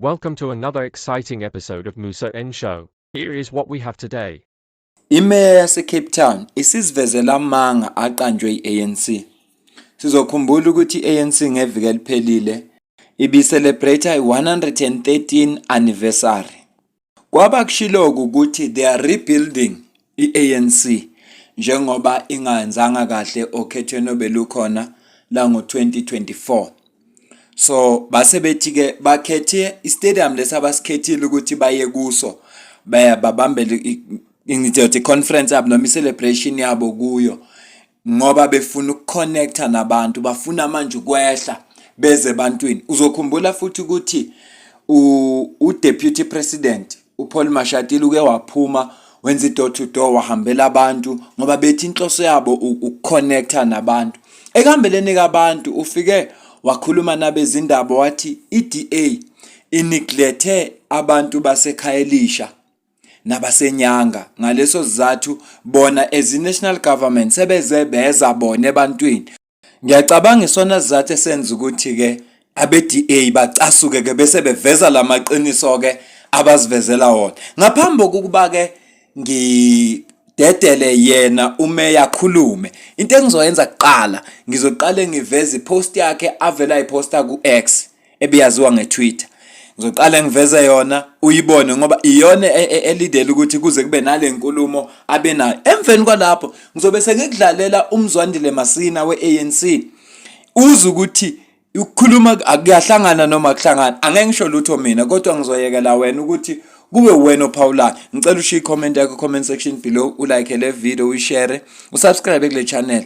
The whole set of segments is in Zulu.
Welcome to another exciting episode of Musa N Show. Here is what we have today. Imeya yaseCape Town isizivezela amanga aqanjwe i-ANC. Sizokhumbula ukuthi i-ANC ngeviki eliphelile ibicelebrate i-113 anniversary. Kwaba kushiloku ukuthi they are rebuilding i-ANC njengoba ingayenzanga kahle okhethweni obelukhona la ngo-2024. So base bethi ke bakhethe istadium lesabasikhethile ukuthi baye kuso babambele ngithi conference yabo noma celebration yabo kuyo ngoba befuna ukuconnecta nabantu, bafuna manje ukwehla beze ebantwini. Uzokhumbula futhi ukuthi u-deputy president uPaul Mashatile uke waphuma wenza i-door to door wahambela abantu ngoba bethi inhloso yabo ukuconnecta nabantu. Ekuhambeleni kabantu ufike wakhuluma nabezindaba wathi i-DA ineglecte abantu baseKhayelisha nabaseNyanga. Ngaleso sizathu bona as national government sebeze beza bona ebantwini. Ngiyacabanga isona sizathu esenza ukuthi ke abe-DA bacasuke ke bese beveza lamaqiniso ke abazivezela wona. Ngaphambi kokuba ke ngidedele yena umeya khulume, into engizoyenza kuqala ngizoqale ngiveze ipost yakhe avela iposta ku-X ebiyaziwa ngeTwitter. Ngizoqala ngiveze yona uyibone ngoba iyona elidela ukuthi kuze kube nale nkulumo abenayo. Emveni kwalapho ngizobe sengikudlalela uMzwandile Masina we-ANC uze ukuthi ukukhuluma akuyahlangana noma kuhlangana. Angeke ngisho lutho mina kodwa ngizoyekela wena ukuthi kube wena ophawulayo. Ngicela ushiye i-comment yakho comment section below, ulike le video, uyishare, usubscribe kule channel.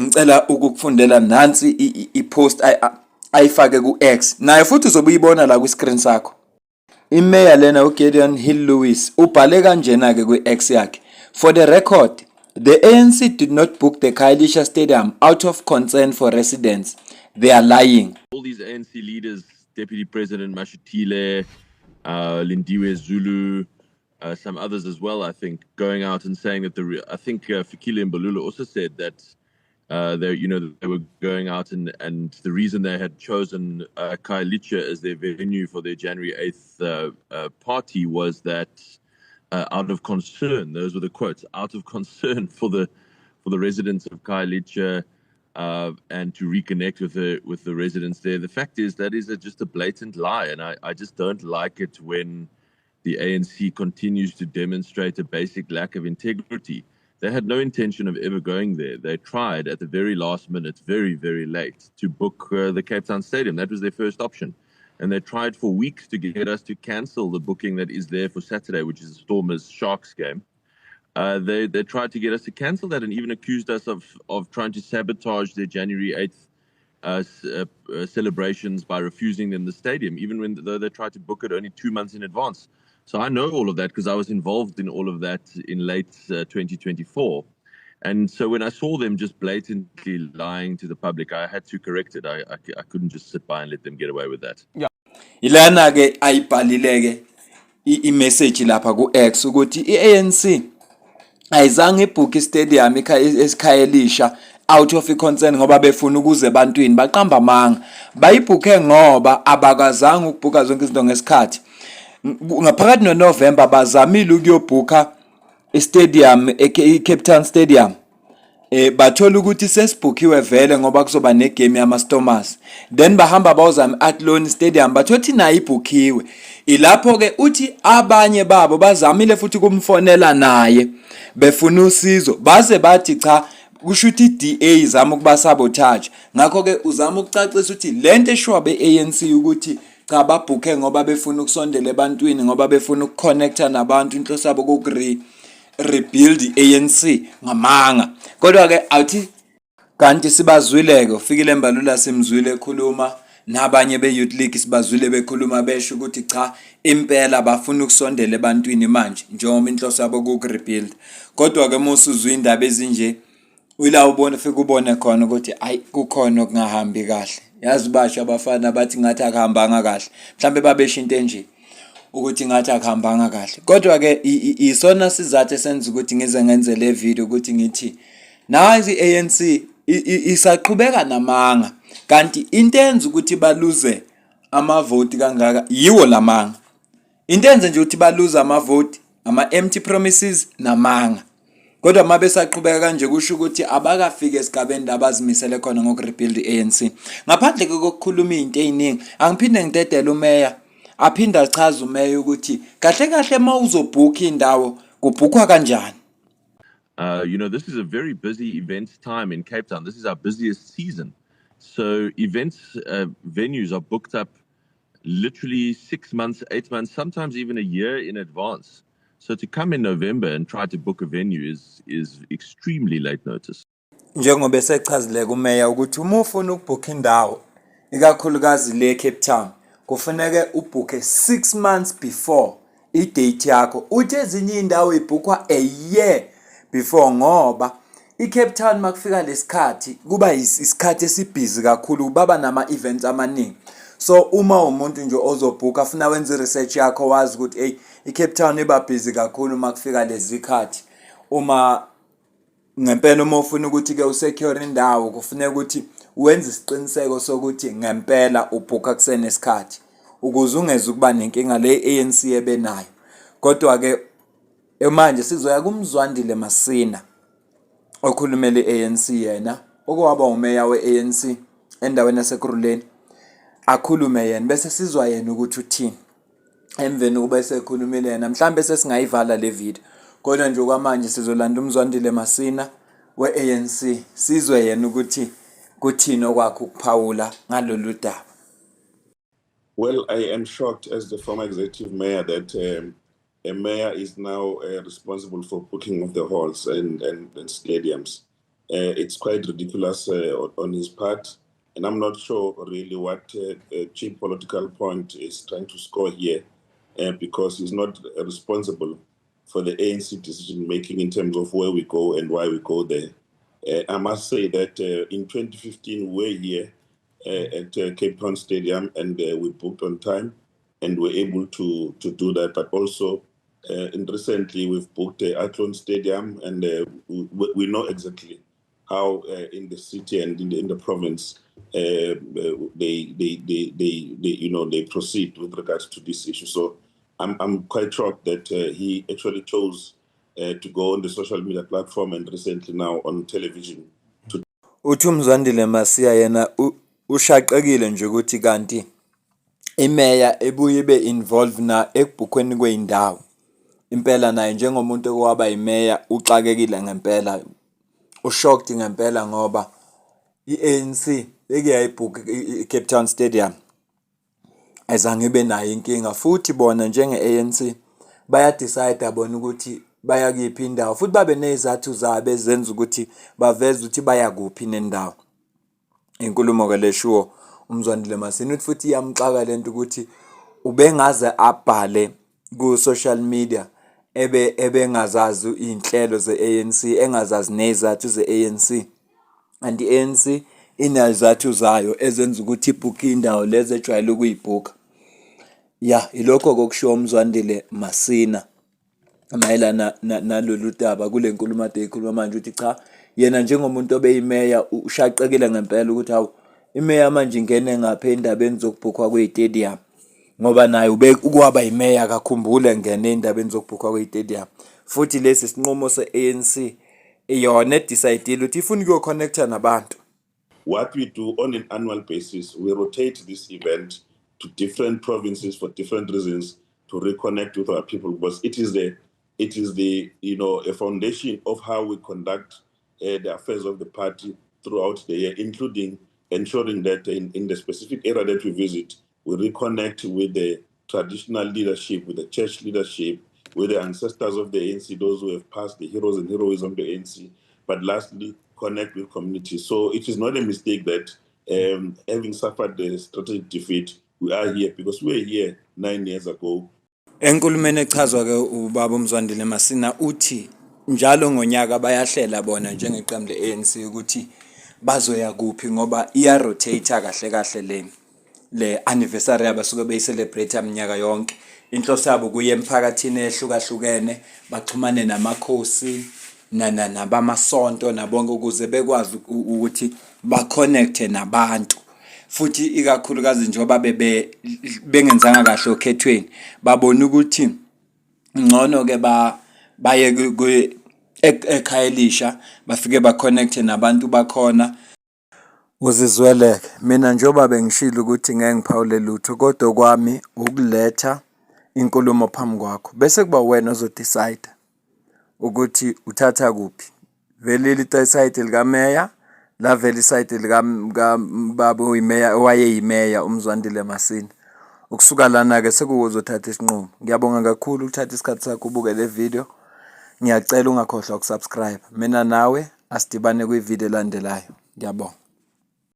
Ngicela ukukufundela nansi i-post ayifake ku-X. Naye futhi uzobe uyibona la kwi-screen sakho. Imeya lena uGideon Hill-Lewis ubhale kanjena ke kwi-X yakhe. For the record, the ANC did not book the Khayelitsha Stadium out of concern for residents. They are lying. All these ANC leaders, Deputy President Mashatile, Lindiwe Zulu, some others as well, I think, going out and saying that I think Fikile Mbalula also said that they were going out and the reason they had chosen Khayelitsha as their venue for their January 8th party was that out of concern, those were the quotes, out of concern for the residents of Khayelitsha and to reconnect with the residents there. The fact is that is just a blatant lie, and I just don't like it when the ANC continues to demonstrate a basic lack of integrity. They had no intention of ever going there. They tried at the very last minute, very, very late, to book the Cape Town Stadium. That was their first option. And they tried for weeks to get us to cancel the booking that is there for Saturday, which is the Stormers Sharks game. They tried to get us to cancel that and even accused us of trying to sabotage their January 8th celebrations by refusing them the stadium, even though they tried to book it only 2 months in advance. So I know all of that because I was involved in all of that in late 2024. And so when I saw them just blatantly lying to the public, I had to correct it. I couldn't just sit by and let them get away with that. Yeah. Ilana ke ayibhalileke i-message lapha ku-X ukuthi i-ANC ayizange ibook istadium eSkhayelisha out of concern ngoba befuna ukuze ebantwini baqamba amanga. Bayibhuke ngoba abakazange ukubhuka zonke izinto ngesikhathi. Ngaphakathi noNovember bazamile ukuyobhuka istadium eCape Town Stadium. Bathola ukuthi sesibhukiwe vele ngoba kuzoba negame yamaStormers. Then bahamba bawuzama Athlone Stadium bathothi nayo ibhukiwe. Ilapho ke uthi abanye babo bazamile futhi kumfonela naye befuna usizo baze bathi cha kusho ukuthi iDA izama ukuba sabotage. Ngakho ke uzama ukucacisa ukuthi lento eshowa beANC ukuthi cha babhuke ngoba befuna ukusondela ebantwini ngoba befuna ukuconnecta nabantu inhloso yabo rebuild iANC ngamanga. Kodwa ke awuthi kanti sibazwileke ufikile Mbalula simzwile ekhuluma nabanye be-Youth League sibazwile bekhuluma besho ukuthi cha impela bafuna ukusondela ebantwini manje njengoba inhloso yabo rebuild. Kodwa ke musuzwe indaba ezinje uyila ubona ufike ubone khona ukuthi ayi kukhona okungahambi kahle. Yazi basho abafana bathi ngathi akuhambanga kahle. Mhlambe babesho into enje ukuthi ngathi akuhambanga kahle. Kodwa ke isona sizathu esenza ukuthi ngize ngenze le video ukuthi ngithi nazi iANC isaqhubeka namanga kanti into enza ukuthi baluze amavoti kangaka yiwo lamanga. Into enze nje ukuthi baluza amavoti ama-empty promises namanga. Kodwa uma besaqhubeka kanje kusho ukuthi abakafika esigabeni abazimisele khona ngokurebuild i-ANC. Ngaphandle kokukhuluma izinto eziningi, angiphinde ngidedele umeya aphinda achaza umeya ukuthi kahle kahle uma uzobhukha indawo kubhukhwa kanjani. This is a very busy events time in Cape Town. This is our busiest season. So events venues are booked up literally 6 months, 8 months, sometimes even a year in advance. So to come in November and try to book a venue is extremely late notice. Njengoba esechazile kumeya ukuthi uma ufuna ukubhukha indawo ikakhulukazi le Cape Town kufanele ubhukhe 6 months before i-date yakho. Uthi ezinye indawo ibhukhwa a year before ngoba i-Cape Town makufika lesikhathi kuba isikhathi esibhizi kakhulu baba nama-events amaningi. So uma umuntu nje ozobhuka afuna wenza i-research yakho wazi ukuthi hey i-Cape Town iba busy kakhulu makufika lezi khathi. Uma ngempela uma ufuna ukuthi ke usecure indawo kufanele ukuthi wenze isiqiniseko sokuthi ngempela ubhuka kusenesikhathi ukuze ungeze ukuba nenkinga le ANC ebenayo. Kodwa ke manje sizoya kuMzwandile Masina okhulumela i-ANC yena okwaba umeya we-ANC endaweni yaseKuruleni akhulume yena bese sizwa yena ukuthi uthini emveni kuba esekhulumile yena mhlambe sesingayivala le video kodwa nje okwamanje sizolanda uMzwandile Masina we-ANC sizwe yena ukuthi kuthini okwakho ukuphawula ngalolu daba. Well, I am shocked as the former executive mayor that a mayor is now responsible for booking of the halls and stadiums. It's quite ridiculous on his part, and I'm not sure really what cheap political point is trying to score here, because he's not responsible for the ANC decision making in terms of where we go and why we go there. I must say that in 2015 we were here at Cape Town Stadium and we booked on time and were able to do that. But also recently we've booked Athlone Stadium and we know exactly how in the city and in the province they proceed with regards to this issue. So I'm quite shocked that he actually chose to go on the social media platform and recently now on television. Uthi uMzwandile Masiya yena ushaqekile nje ukuthi kanti imeya ebuye ibe involved na ekubhukhweni kweindawo. Impela naye njengomuntu okwaba imeya uxakekile ngempela. Ushocked ngempela ngoba i-ANC bekuyayibhuka i-Cape Town Stadium azange ibe nayo inkinga futhi bona njenge-ANC bayadecide bona ukuthi baya kuyiphi indawo futhi babe nezathu zabo ezenza ukuthi baveze ukuthi baya kuphi nendawo. Inkulumo ke leshuwo uMzwandile Masina uthi futhi iyamxaka lento ukuthi ubengaze abhale ku social media ebengazazi inhlelo ze-ANC engazazi nezathu ze-ANC and i-ANC inezathu zayo ezenza ukuthi ibhuke indawo lezi ejwayele ukuyibhuka. Ya ilokho kokushiwo uMzwandile Masina mayelana nalolu daba kule nkulumo ade ikhuluma manje ukuthi cha yena njengomuntu obeyimeya ushaqekile ngempela ukuthi hawu imeya manje ingene ngapha endabeni zokubhukhwa kwe-stadium ngoba naye ukwaba imeya akakhumbule ngene endabeni zokubhukhwa kwe-stadium futhi lesi sinqumo se-ANC iyona edicidile ukuthi ifuna ukuyoconnecta nabantu. What we do on an annual basis, we rotate this event to different provinces for different reasons to reconnect with our people, because it is the a foundation of how we conduct the affairs of the party throughout the year, including ensuring that in the specific area that we visit, we reconnect with the traditional leadership, with the church leadership, with the ancestors of the ANC, those who have passed, the heroes and heroism of the ANC, but lastly, connect with communities. So it is not a mistake that having suffered the strategic defeat, we are here because we were here 9 years ago. Enkulumeni echazwa ke ubaba uMzwandile Masina uthi njalo ngonyaka bayahlela bona njengeqembu le-ANC ukuthi bazoya kuphi ngoba iya rotate kahle kahle le anniversary yabasuke beyicelebrate iminyaka yonke. Inhloso yabo kuye emphakathini ehlukahlukene baxhumane namakhosi nabamasonto nabonke ukuze bekwazi ukuthi ba connect nabantu futhi ikakhulukazi njengoba bengenzanga kahle okhethweni babona ukuthi ngcono ke baye ekhaya elisha bafike ba-connecte nabantu bakhona. Uzizweleke mina njengoba bengishilo ukuthi ngeke ngiphawule lutho kodwa kwami ukuletha inkulumo phambi kwakho bese kuba wena ozodecide ukuthi uthatha kuphi, vele isayidi likameya la vele isayidi likababa oyimeya owayeyimeya uMzwandile Masina. Ukusuka lana-ke sekuzothatha isinqumo. Ngiyabonga kakhulu ukuthatha isikhathi sakho ubuke le video. Ngiyacela ungakhohlwa ukusubscribe. Mina nawe asidibane kwivideo elandelayo. Ngiyabonga.